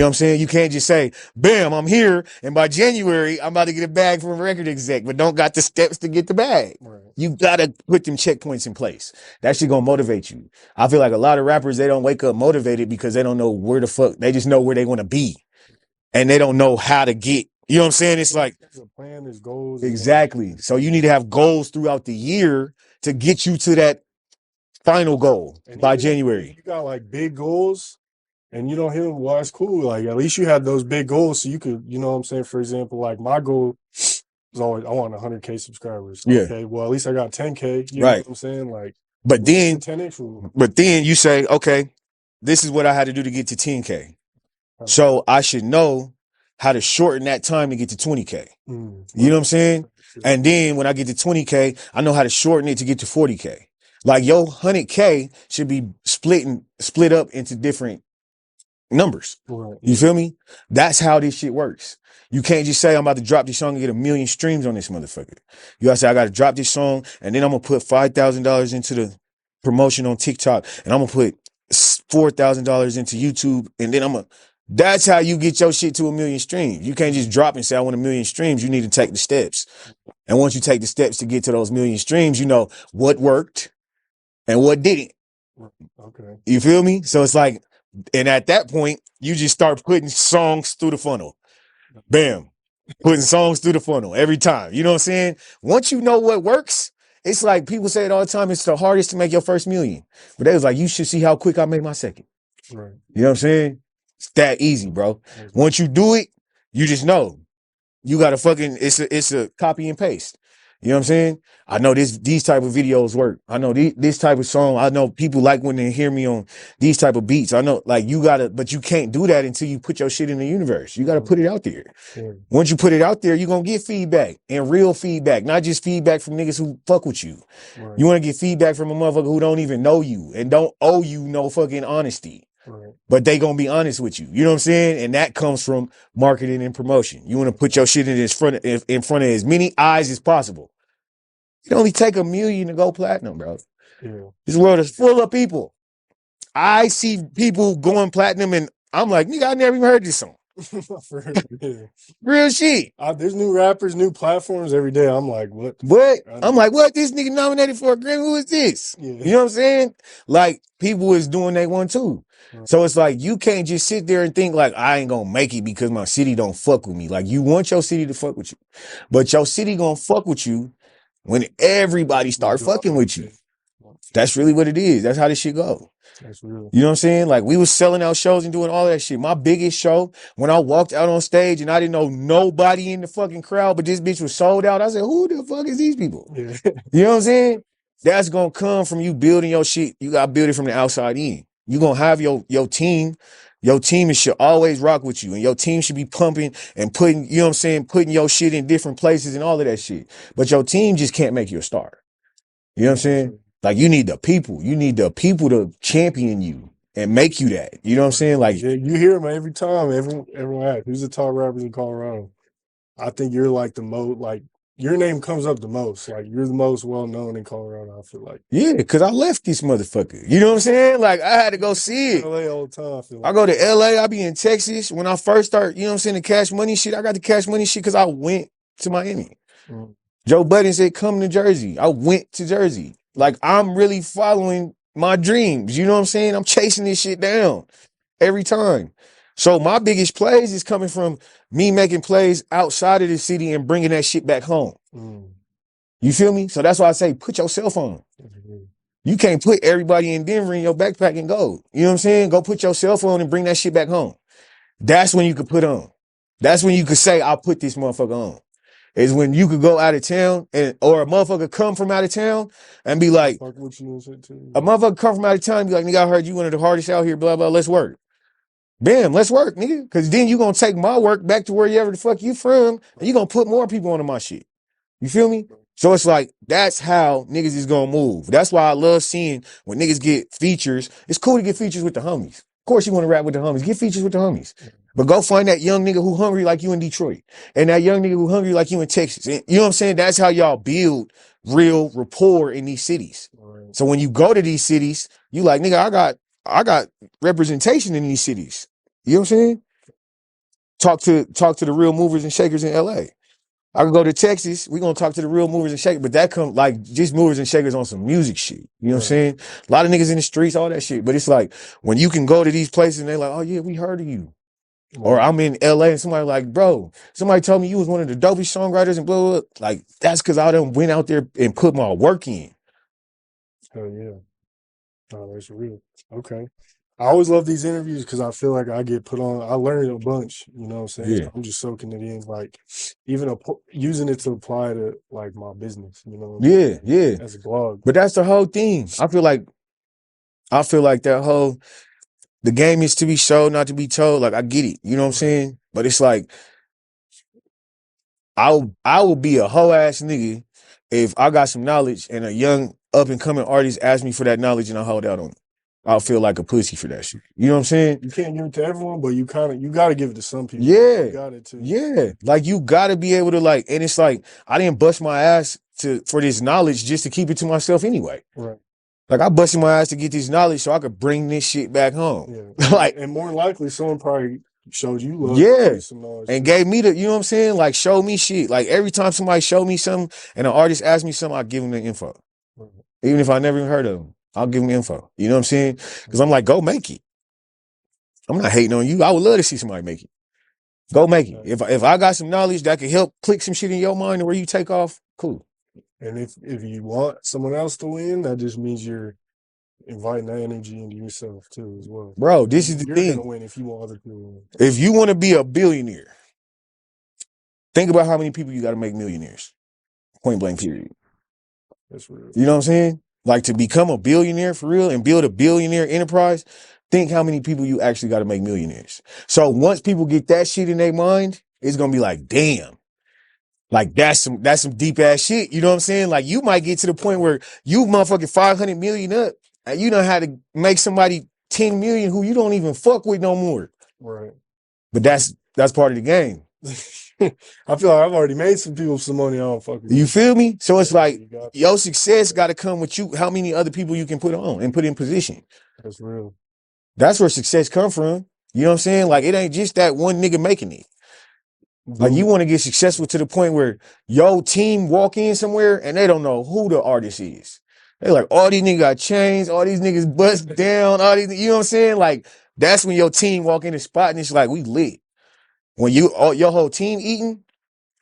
know what I'm saying? You can't just say, bam, I'm here, and by January, I'm about to get a bag from a record exec, but don't got the steps to get the bag. Right. You gotta put them checkpoints in place. That shit gonna motivate you. I feel like a lot of rappers, they don't wake up motivated because they don't know where the fuck, they just know where they want to be. And they don't know how to get, you know what I'm saying? It's like, There's a plan, there's goals. exactly. So you need to have goals throughout the year to get you to that final goal by January. If you got like big goals and you don't hit them, well, it's cool. Like at least you had those big goals so you could, you know what I'm saying? For example, like my goal is always I want 100K subscribers. Yeah. Okay, well at least I got 10K. You Right. know what I'm saying? Like, but then 10X rule. But then you say, okay, this is what I had to do to get to 10K. So I should know how to shorten that time to get to 20K. You know what I'm saying? And then when I get to 20K, I know how to shorten it to get to 40K. Like your 100K should be split up into different numbers. Right. You feel me? That's how this shit works. You can't just say I'm about to drop this song and get 1 million streams on this motherfucker. You gotta say I gotta drop this song and then I'm gonna put $5,000 into the promotion on TikTok and I'm gonna put $4,000 into YouTube and then that's how you get your shit to 1 million streams. You can't just drop and say I want 1 million streams. You need to take the steps. And once you take the steps to get to those 1 million streams, you know what worked and what didn't. Okay. You feel me? So it's like, and at that point, you just start putting songs through the funnel. Bam. Putting songs through the funnel every time. You know what I'm saying? Once you know what works, it's like people say it all the time, it's the hardest to make your first million. But they was like, you should see how quick I make my second. Right. You know what I'm saying? It's that easy, bro. Once you do it, you just know. You gotta fucking, it's a copy and paste. You know what I'm saying? I know these type of videos work. I know this type of song. I know people like when they hear me on these type of beats. I know, like, but you can't do that until you put your shit in the universe. You gotta put it out there. Once you put it out there, you're gonna get feedback and real feedback, not just feedback from niggas who fuck with you. Right. You wanna get feedback from a motherfucker who don't even know you and don't owe you no fucking honesty. Right. But they gonna be honest with you. You know what I'm saying? And that comes from marketing and promotion. You want to put your shit in front of as many eyes as possible. It only take 1 million to go platinum, bro. Yeah. This world is full of people. I see people going platinum and I'm like, nigga, I never even heard this song. Real shit. There's new rappers, new platforms every day. I'm like, what? I'm like, what? This nigga nominated for a Grammy? Who is this? Yeah. You know what I'm saying? Like, people is doing they one too. Right. So it's like, you can't just sit there and think like, I ain't gonna make it because my city don't fuck with me. Like, you want your city to fuck with you. But your city gonna fuck with you when everybody start fucking with you. That's really what it is. That's how this shit go. That's real. You know what I'm saying? Like, we was selling out shows and doing all that shit. My biggest show, when I walked out on stage and I didn't know nobody in the fucking crowd, but this bitch was sold out. I said, who the fuck is these people? Yeah. You know what I'm saying? That's gonna come from you building your shit. You gotta build it from the outside in. You gonna have your team. Your team should always rock with you, and your team should be pumping and putting, you know what I'm saying, putting your shit in different places and all of that shit. But your team just can't make you a star. You know what I'm saying? Like, you need the people. You need the people to champion you and make you that. You know what I'm saying? Like, yeah, you hear them every time. Everyone asks, who's the top rappers in Colorado? I think you're like the most, like, your name comes up the most. Like, you're the most well-known in Colorado, I feel like. Yeah, because I left this motherfucker. You know what I'm saying? Like, I had to go see it. LA all the time, I feel like. I go to LA, I be in Texas. When I first start, you know what I'm saying, the Cash Money shit, I got the Cash Money shit because I went to Miami. Joe Budden said, come to Jersey. I went to Jersey. Like, I'm really following my dreams. You know what I'm saying? I'm chasing this shit down every time. So my biggest plays is coming from me making plays outside of the city and bringing that shit back home. You feel me? So that's why I say, put your cell phone. You can't put everybody in Denver in your backpack and go. You know what I'm saying? Go put your cell phone and bring that shit back home. That's when you could put on. That's when you could say, I'll put this motherfucker on. Is when you could go out of town or a motherfucker come from out of town and be like, a motherfucker come from out of town and be like, nigga, I heard you one of the hardest out here, blah, blah, let's work. Bam, let's work, nigga. Cause then you gonna take my work back to wherever the fuck you from and you gonna put more people onto my shit. You feel me? So it's like, that's how niggas is gonna move. That's why I love seeing when niggas get features. It's cool to get features with the homies. Of course you want to rap with the homies. Get features with the homies. But go find that young nigga who hungry like you in Detroit. And that young nigga who hungry like you in Texas. And you know what I'm saying? That's how y'all build real rapport in these cities. Right. So when you go to these cities, you like, nigga, I got representation in these cities. You know what I'm saying? talk to the real movers and shakers in LA. I could go to Texas. We're gonna talk to the real movers and shakers, but that come like just movers and shakers on some music shit. You know what I'm saying? A lot of niggas in the streets, all that shit. But it's like when you can go to these places and they're like, oh yeah, we heard of you. Or I'm in LA and somebody like, bro, somebody told me you was one of the dopest songwriters and blah, blah, blah. Like, that's because I done went out there and put my work in. Hell yeah. Oh, that's real. Okay. I always love these interviews because I feel like I get put on. I learned a bunch, you know what I'm saying? Yeah. So I'm just soaking it in, like even using it to apply to like my business, you know? Yeah, yeah. As a blog. But that's the whole thing. I feel like that whole, the game is to be showed, not to be told. Like, I get it. You know what I'm saying? But it's like, I will be a whole ass nigga if I got some knowledge and a young up and coming artist asks me for that knowledge and I hold out on it. I'll feel like a pussy for that shit. You know what I'm saying? You can't give it to everyone, but you got to give it to some people. Yeah. You got it too. Yeah. Like, you got to be able to, like, and it's like, I didn't bust my ass for this knowledge just to keep it to myself anyway. Right. Like, I busted my ass to get this knowledge so I could bring this shit back home. Yeah. Like, and more likely someone probably showed you love. Yeah. Some knowledge And too. gave me you know what I'm saying? Like, show me shit. Like, every time somebody show me something and an artist asks me something, I give them the info. Right. Even if I never even heard of them, I'll give them info. You know what I'm saying? Because I'm like, go make it. I'm not hating on you. I would love to see somebody make it. Go make it. If I got some knowledge that could help click some shit in your mind to where you take off, cool. And if you want someone else to win, that just means you're inviting that energy into yourself too as well. Bro, this is the You're thing. gonna win if you want other people to win. If you want to be a billionaire, think about how many people you got to make millionaires. Point blank period. That's real. You know what I'm saying? Like, to become a billionaire for real and build a billionaire enterprise, think how many people you actually got to make millionaires. So once people get that shit in their mind, it's going to be like, damn, like that's some deep ass shit. You know what I'm saying? Like, you might get to the point where you motherfucking 500 million up and you know how to make somebody 10 million who you don't even fuck with no more. Right. But that's part of the game. I feel like I've already made some people some money. I don't fucking. You feel me? So it's like your success got to come with you. How many other people you can put on and put in position? That's real. That's where success come from. You know what I'm saying? Like, it ain't just that one nigga making it. Like, you want to get successful to the point where your team walk in somewhere and they don't know who the artist is. They like, all these niggas got chains, all these niggas bust down, all these, you know what I'm saying? Like, that's when your team walk in the spot and it's like, we lit. When your whole team eating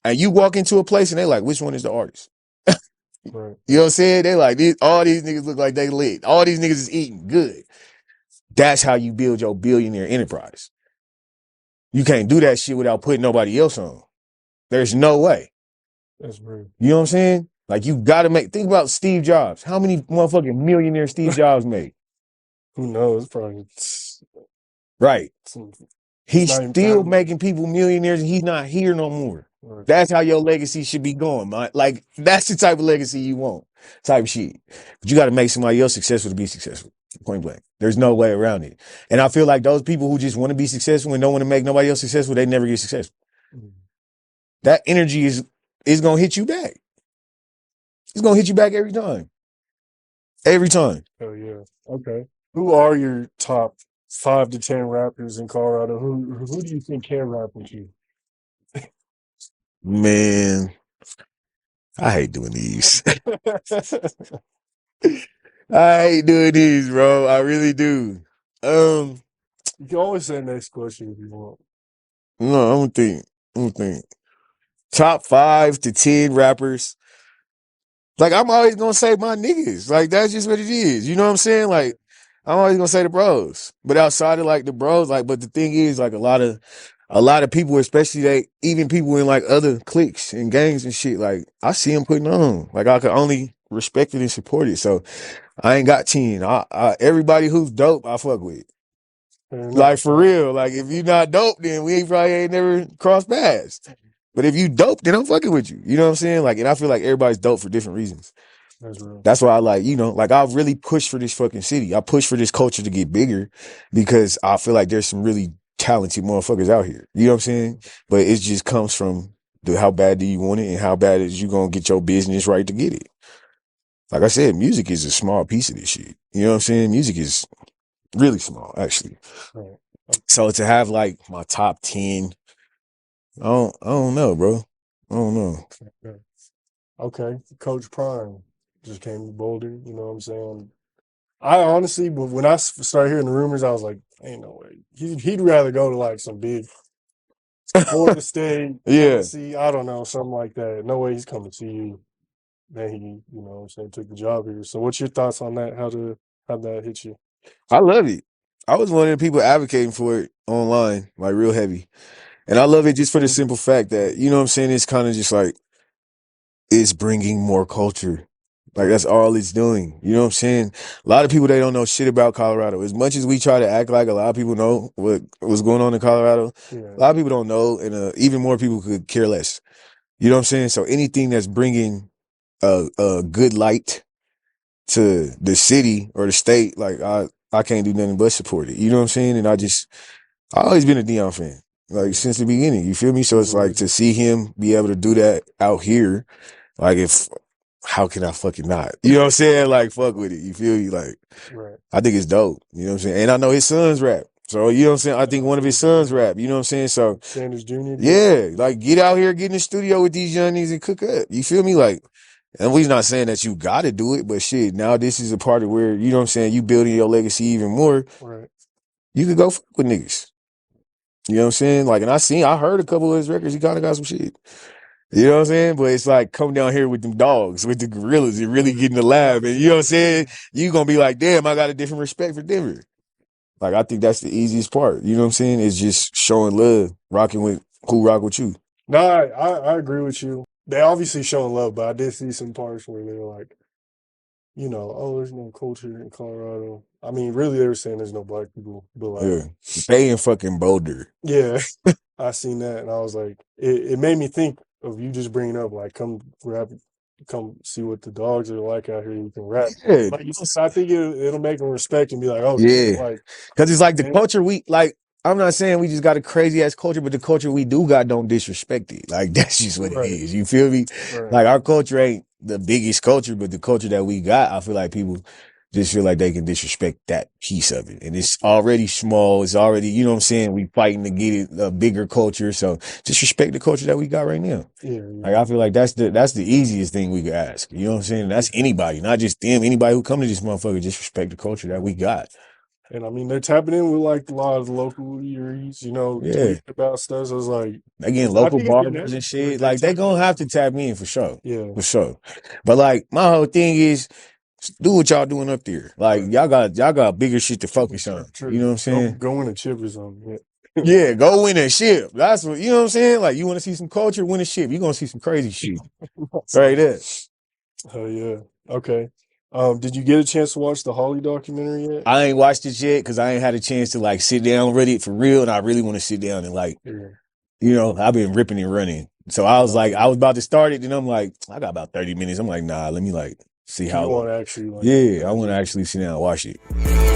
and you walk into a place and they like, which one is the artist? Right. You know what I'm saying? They like, all these niggas look like they lit. All these niggas is eating good. That's how you build your billionaire enterprise. You can't do that shit without putting nobody else on. There's no way. That's real. You know what I'm saying? Like, you got to think about Steve Jobs. How many motherfucking millionaires Steve Jobs made? Who knows? Probably. Right. He's still making people millionaires and he's not here no more. Right. That's how your legacy should be going, man. Like, that's the type of legacy you want, type of shit. But you got to make somebody else successful to be successful. Point blank. There's no way around it. And I feel like those people who just want to be successful and don't want to make nobody else successful, they never get successful. That energy is going to hit you back. It's going to hit you back every time. Every time. Oh, yeah. Okay. Who are your top 5 to 10 rappers in Colorado? Who do you think can rap with you? Man, I hate doing these. I hate doing these, bro. I really do. You can always say next question if you want. No, I'm gonna think. Top 5 to 10 rappers. Like, I'm always gonna say my niggas. Like, that's just what it is. You know what I'm saying? Like, I'm always gonna say the bros. But outside of like the bros, like, but the thing is, like, a lot of people, especially even people in like other cliques and gangs and shit, like, I see them putting on. Like, I can only respect it and support it. So I ain't got 10. Everybody who's dope, I fuck with. Like, for real. Like, if you not dope, then we probably ain't never crossed paths. But if you dope, then I'm fucking with you. You know what I'm saying? Like, and I feel like everybody's dope for different reasons. That's real. That's why I like, you know, like, I really push for this fucking city. I push for this culture to get bigger because I feel like there's some really talented motherfuckers out here. You know what I'm saying? But it just comes from how bad do you want it and how bad is you gonna get your business right to get it. Like I said, music is a small piece of this shit. You know what I'm saying? Music is really small, actually. Right. So to have like my top 10 I don't know, bro. I don't know. Okay, Coach Prime just came to Boulder. You know what I'm saying? I honestly, but when I started hearing the rumors, I was like, "Ain't no way." He'd rather go to like some big Florida State, Yeah. Tennessee, I don't know, something like that. No way he's coming to see you. Then he, you know what I'm saying, took the job here. So what's your thoughts on that? How that hit you? I love it. I was one of the people advocating for it online, like real heavy. And I love it just for the simple fact that, you know what I'm saying, it's kind of just like, it's bringing more culture. Like that's all it's doing. You know what I'm saying? A lot of people, they don't know shit about Colorado. As much as we try to act like a lot of people know what's going on in Colorado, Yeah. a lot of people don't know, and even more people could care less. You know what I'm saying? So anything that's bringing a good light to the city or the state, like I can't do nothing but support it. You know what I'm saying? And I always been a Deion fan, like since the beginning. You feel me? So it's like to see him be able to do that out here, like how can I fucking not? You know what I'm saying? Like fuck with it. You feel me? Like Right. I think it's dope. You know what I'm saying? And I know his sons rap. So you know what I'm saying? I think one of his sons rap. You know what I'm saying? So Sanders Jr. yeah, like get out here, get in the studio with these young niggas and cook up. You feel me? Like, and we're not saying that you gotta do it, but shit, now this is a part of where, you know what I'm saying, you building your legacy even more. Right. You could go fuck with niggas. You know what I'm saying? Like, and I heard a couple of his records, he kind of got some shit. You know what I'm saying? But it's like, come down here with them dogs, with the gorillas, and really get in the lab. And you know what I'm saying? You gonna be like, damn, I got a different respect for Denver. Like, I think that's the easiest part. You know what I'm saying? It's just showing love, rocking with who rock with you. No, I agree with you. They obviously showing love, but I did see some parts where they were like, you know, oh, there's no culture in Colorado. I mean, really, they were saying there's no black people, but like, Yeah. They in fucking Boulder. yeah, I seen that, and I was like, it made me think of you just bringing up like, come rap, come see what the dogs are like out here. You can rap. Yeah. Like, I think it'll make them respect and be like, oh, Yeah. like, Because it's like the man, culture I'm not saying we just got a crazy ass culture, but the culture we do got don't disrespect it. Like that's just what it right, is. You feel me? right, Like our culture ain't the biggest culture, but the culture that we got, I feel like people just feel like they can disrespect that piece of it. And it's already small. It's already, you know what I'm saying? We fighting to get it a bigger culture. So just respect the culture that we got right now. yeah, Like I feel like that's the easiest thing we could ask. You know what I'm saying? And that's anybody, not just them. Anybody who come to this motherfucker, just respect the culture that we got. And I mean, they're tapping in with like a lot of the local eateries, you know, Yeah. tweeting about stuff. So it's like, They getting I local think it's getting barbers and everywhere. shit. Like they gonna have to tap in for sure. Yeah. For sure. But like my whole thing is do what y'all doing up there. Like y'all got bigger shit to focus on. True. You know what I'm saying? Go win a chip or something. Yeah, go win a ship. That's what you know what I'm saying? Like you want to see some culture, win a ship. You're gonna see some crazy shit. Right there. Oh yeah. Okay. Did you get a chance to watch the Holly documentary yet? I ain't watched it yet because I ain't had a chance to like sit down with it for real. And I really want to sit down and like, you know, I've been ripping and running. So I was like, I was about to start it, and I'm like, I got about 30 minutes. I'm like, nah, let me like see how. You want to actually like, yeah, I want to actually sit down and watch it.